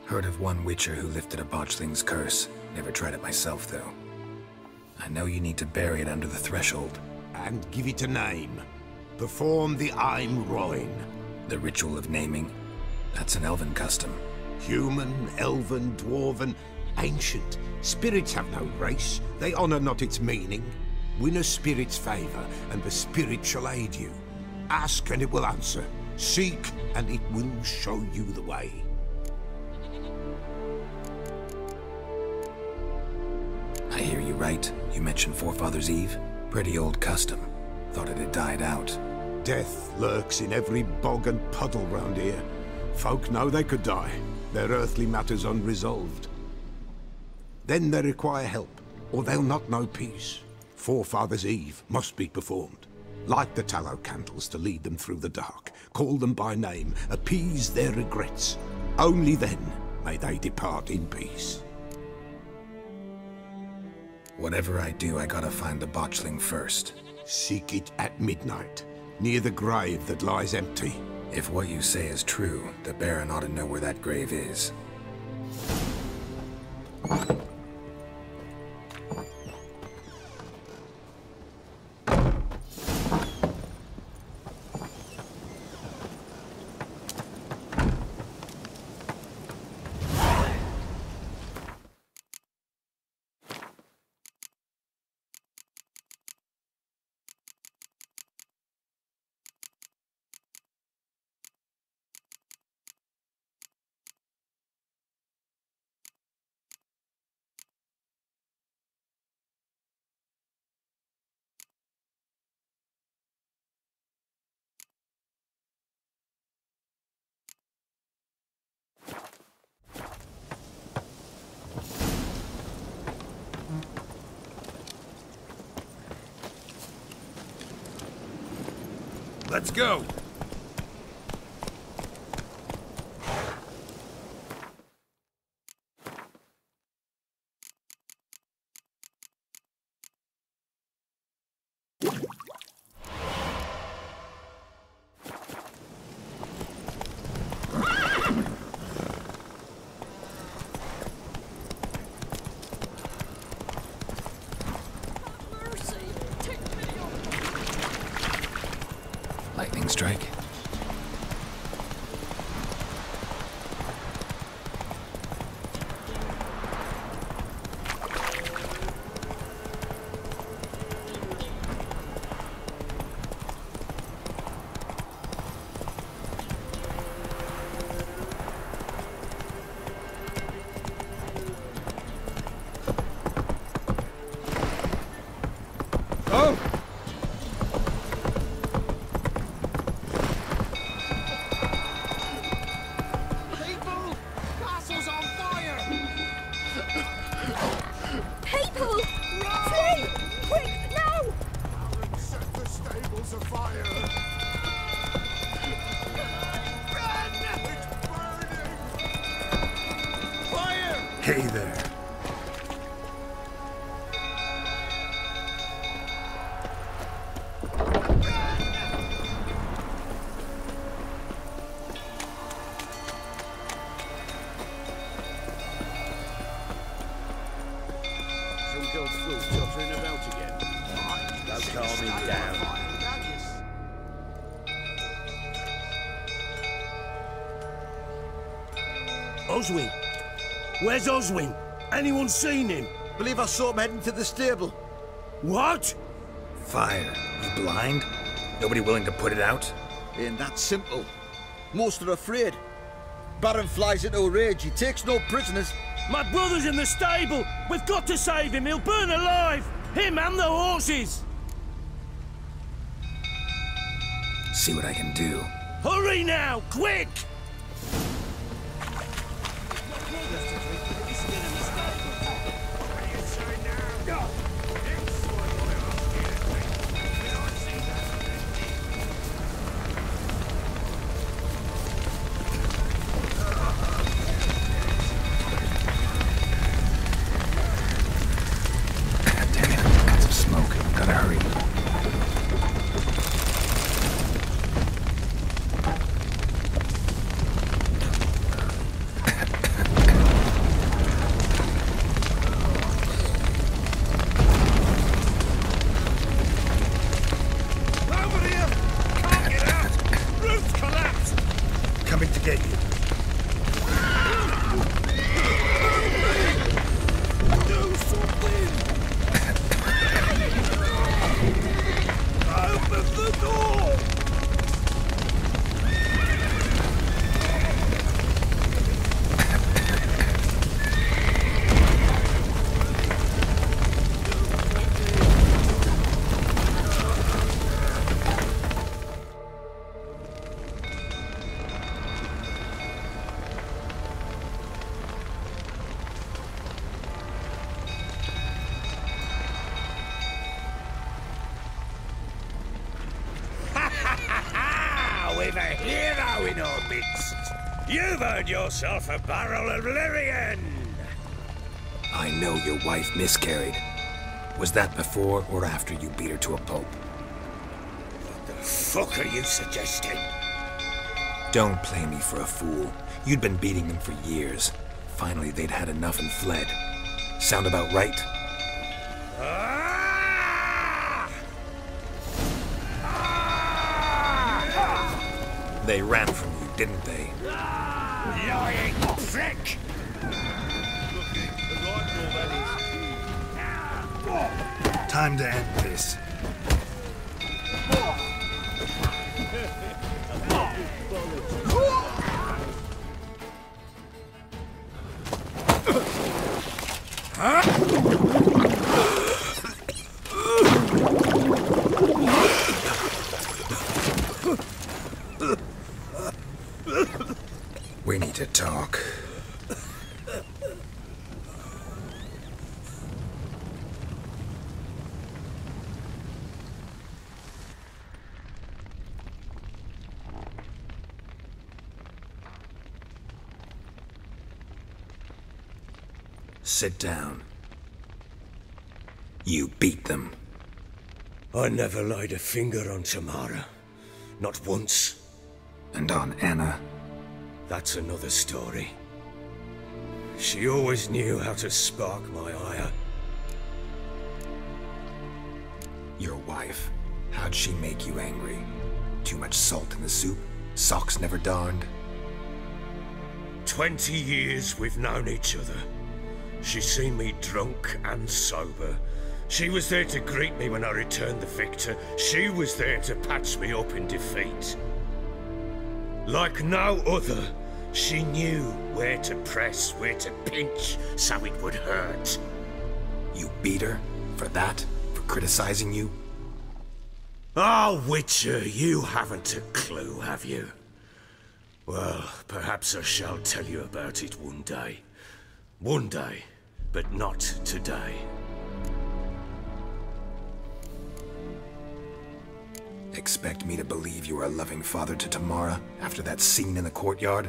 Heard of one witcher who lifted a botchling's curse. Never tried it myself, though. I know you need to bury it under the threshold. And give it a name. Perform the Aim Roin. The ritual of naming? That's an elven custom. Human, elven, dwarven, ancient. Spirits have no race. They honor not its meaning. Win a spirit's favor, and the spirit shall aid you. Ask, and it will answer. Seek, and it will show you the way. I hear you right. You mentioned Forefathers' Eve? Pretty old custom. Thought it had died out. Death lurks in every bog and puddle round here. Folk know they could die, their earthly matters unresolved. Then they require help, or they'll not know peace. Forefathers' Eve must be performed. Light the tallow candles to lead them through the dark. Call them by name, appease their regrets. Only then may they depart in peace. Whatever I do, I gotta find the botchling first. Seek it at midnight, near the grave that lies empty. If what you say is true, the Baron ought to know where that grave is. Let's go! Lightning strike. Hey there. Some girl's foot tottering about again. Don't calm him down. Oswin! Where's Oswin? Anyone seen him? Believe I saw him heading to the stable. What? Fire. You blind? Nobody willing to put it out? Ain't that simple. Most are afraid. Baron flies into a rage. He takes no prisoners. My brother's in the stable! We've got to save him! He'll burn alive! Him and the horses! See what I can do. Hurry now! Quick! get you. Do something! Open the door! We've a hero in our midst. You've earned yourself a barrel of Lyrian. I know your wife miscarried. Was that before or after you beat her to a pulp? What the fuck are you suggesting? Don't play me for a fool. You'd been beating them for years. Finally, they'd had enough and fled. Sound about right? They ran from you, didn't they? Lying prick! Time to end this. We need to talk. Sit down. You beat them. I never laid a finger on Tamara. Not once. And on Anna. That's another story. She always knew how to spark my ire. Your wife. How'd she make you angry? Too much salt in the soup? Socks never darned? 20 years we've known each other. She's seen me drunk and sober. She was there to greet me when I returned the victor. She was there to patch me up in defeat. Like no other, she knew where to press, where to pinch, so it would hurt. You beat her? For that? For criticizing you? Oh, Witcher, you haven't a clue, have you? Well, perhaps I shall tell you about it one day. One day, but not today. Expect me to believe you are a loving father to Tamara after that scene in the courtyard?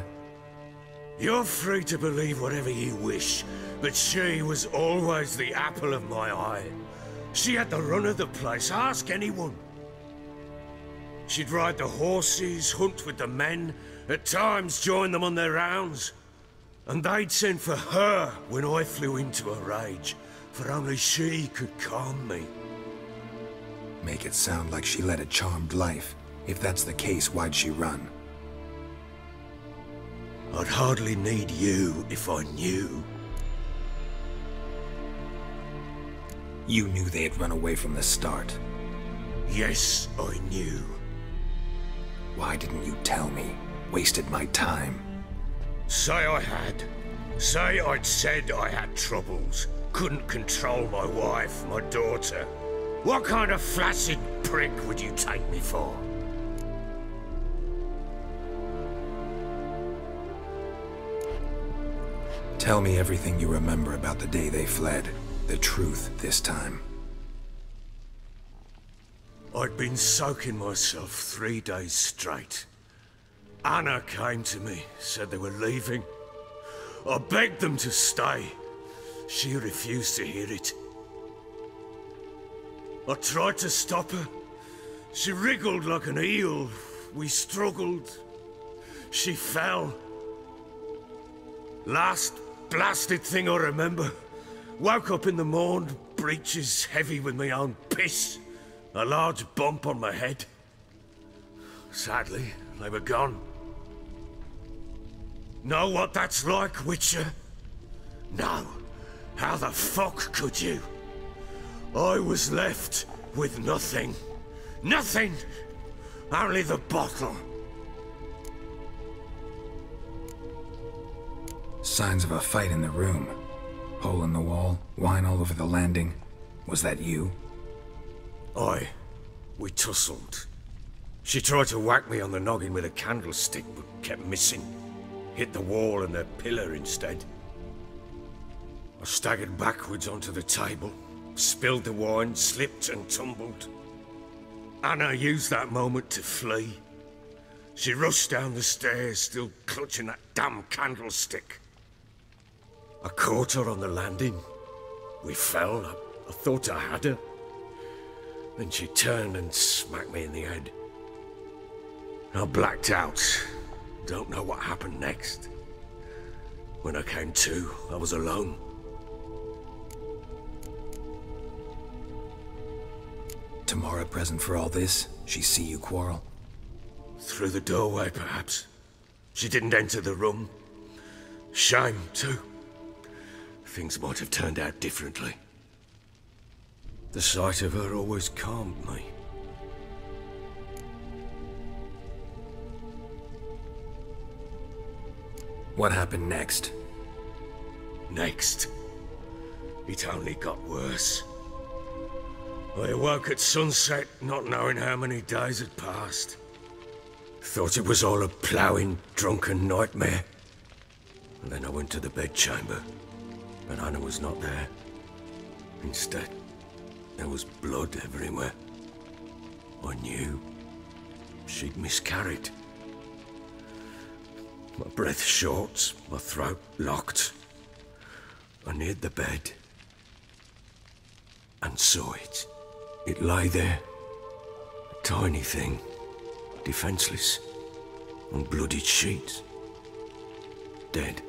You're free to believe whatever you wish, but she was always the apple of my eye. She had the run of the place, ask anyone. She'd ride the horses, hunt with the men, at times join them on their rounds. And they'd send for her when I flew into a rage, for only she could calm me. Make it sound like she led a charmed life. If that's the case, why'd she run? I'd hardly need you if I knew. You knew they had run away from the start. Yes, I knew. Why didn't you tell me? Wasted my time. Say I had. Say I'd said I had troubles. Couldn't control my wife, my daughter. What kind of flaccid prick would you take me for? Tell me everything you remember about the day they fled. The truth this time. I'd been soaking myself 3 days straight. Anna came to me, said they were leaving. I begged them to stay. She refused to hear it. I tried to stop her. She wriggled like an eel. We struggled. She fell. Last blasted thing I remember. Woke up in the morn, breeches heavy with my own piss. A large bump on my head. Sadly, they were gone. Know what that's like, Witcher? No. How the fuck could you? I was left with nothing. Nothing! Only the bottle. Signs of a fight in the room. Hole in the wall, wine all over the landing. Was that you? We tussled. She tried to whack me on the noggin with a candlestick, but kept missing. Hit the wall and the pillar instead. I staggered backwards onto the table, spilled the wine, slipped and tumbled. Anna used that moment to flee. She rushed down the stairs, still clutching that damn candlestick. I caught her on the landing. We fell. I thought I had her. Then she turned and smacked me in the head. I blacked out. Don't know what happened next. When I came to, I was alone. Tamara present for all this? She see you quarrel? Through the doorway, perhaps. She didn't enter the room. Shame, too. Things might have turned out differently. The sight of her always calmed me. What happened next? Next, it only got worse. I awoke at sunset, not knowing how many days had passed. Thought it was all a ploughing, drunken nightmare. And then I went to the bedchamber, but Anna was not there. Instead, there was blood everywhere. I knew she'd miscarried. My breath short, my throat locked. I neared the bed and saw it. It lay there, a tiny thing, defenseless, on bloodied sheets, dead.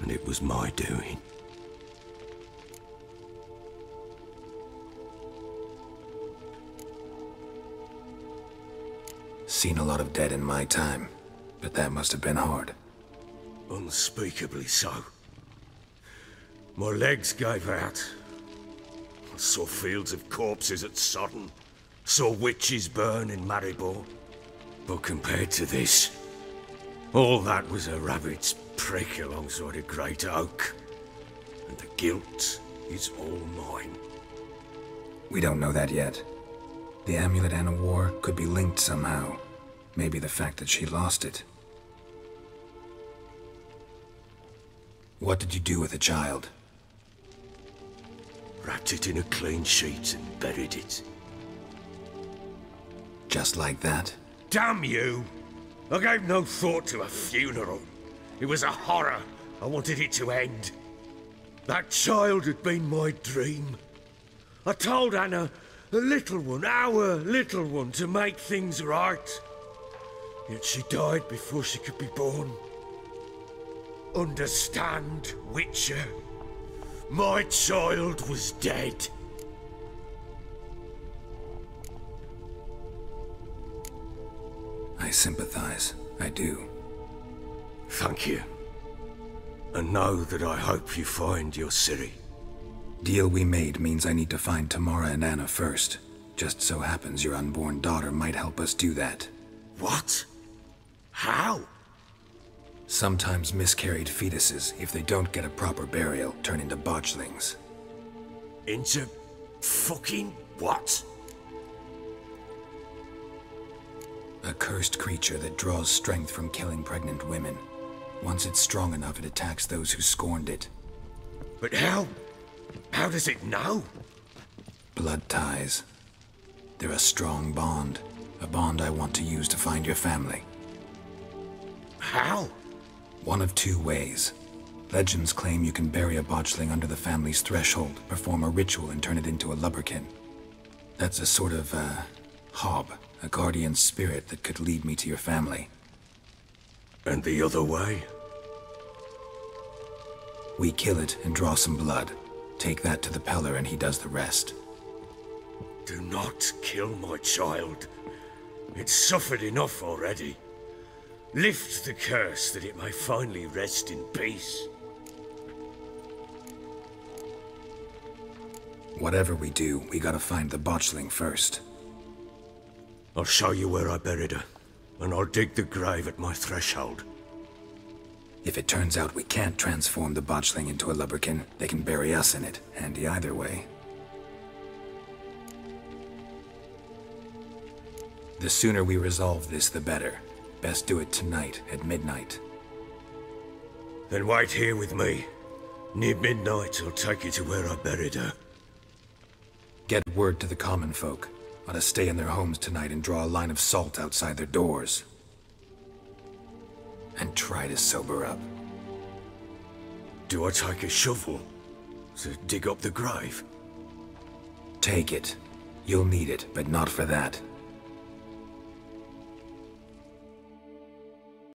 And it was my doing. Seen a lot of dead in my time, but that must have been hard. Unspeakably so. My legs gave out. I saw fields of corpses at Sodden. Saw witches burn in Maribor. But compared to this, all that was a rabbit's prick alongside a great oak. And the guilt is all mine. We don't know that yet. The amulet Anna wore could be linked somehow. Maybe the fact that she lost it. What did you do with the child? Wrapped it in a clean sheet and buried it. Just like that? Damn you! I gave no thought to a funeral. It was a horror. I wanted it to end. That child had been my dream. I told Anna, the little one, our little one, to make things right. Yet she died before she could be born. Understand, Witcher? My child was dead. I sympathize. I do. Thank you. And know that I hope you find your Ciri. Deal we made means I need to find Tamara and Anna first. Just so happens your unborn daughter might help us do that. What? How? Sometimes miscarried fetuses, if they don't get a proper burial, turn into botchlings. Into fucking what? A cursed creature that draws strength from killing pregnant women. Once it's strong enough, it attacks those who scorned it. But how? How does it know? Blood ties. They're a strong bond. A bond I want to use to find your family. How? One of two ways. Legends claim you can bury a botchling under the family's threshold, perform a ritual, and turn it into a lubberkin. That's a sort of, hob, a guardian spirit that could lead me to your family. And the other way? We kill it and draw some blood. Take that to the Peller and he does the rest. Do not kill my child. It's suffered enough already. Lift the curse that it may finally rest in peace. Whatever we do, we gotta find the botchling first. I'll show you where I buried her, and I'll dig the grave at my threshold. If it turns out we can't transform the botchling into a lubberkin, they can bury us in it. Handy either way. The sooner we resolve this, the better. Best do it tonight, at midnight. Then wait here with me. Near midnight, I'll take you to where I buried her. Get word to the common folk. Ought to stay in their homes tonight and draw a line of salt outside their doors. And try to sober up. Do I take a shovel to dig up the grave? Take it. You'll need it, but not for that.